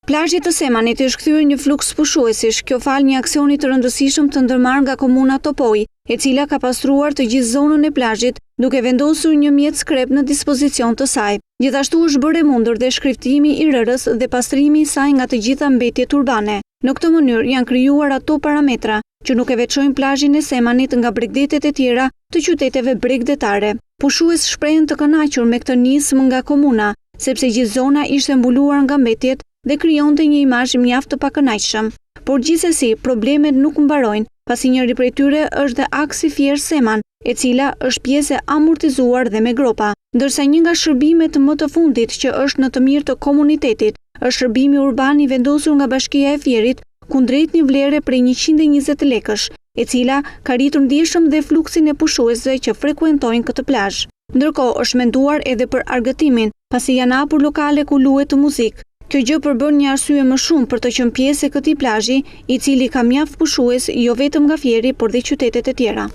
Plazhi të Semanit është kthyer një fluks pushuesish, kjo fal një aksioni të rëndësishëm të ndërmarrë nga komuna Topoj, e cila ka pastruar të gjithë zonën e plazhit, duke vendosur një mjet skrep në dispozicion të saj. Gjithashtu është bërë e mundur dhe shkriftimi i rërës dhe pastrimi i saj nga të gjitha mbetjet urbane. Në këtë mënyrë janë krijuar ato parametra që nuk e veçojnë plazhin e Semanit nga bregdetet e tjera të qyteteve bregdetare. Pushues shprehen të kënaqur me këtë nismë nga komuna, sepse gjithë zona ishte mbuluar nga mbetjet dhe krijonte një imazh mjaft të pakënaqshëm. Por gjithsesi, problemet nuk mbarojnë, pasi njëri prej tyre është dhe aksi Fier-Seman, e cila është pjesë e amortizuar dhe me gropa, ndërsa një nga shërbimet më të fundit që është në të mirë të komunitetit është shërbimi urban i vendosur nga Bashkia e Fierit, kundrejt një vlere prej 120 lekësh, e cila ka rritur ndjeshëm dhe fluksin e pushuesve që frekuentojnë këtë plazh. Ndërkohë është menduar edhe për argëtimin, pasi janë hapur lokale ku luhet muzikë. Kjo gjë përbën një arsye më shumë për të qenë pjesë e këtij plazhi, i cili ka mjaft pushues jo vetëm nga Fieri, por dhe qytetet e tjera.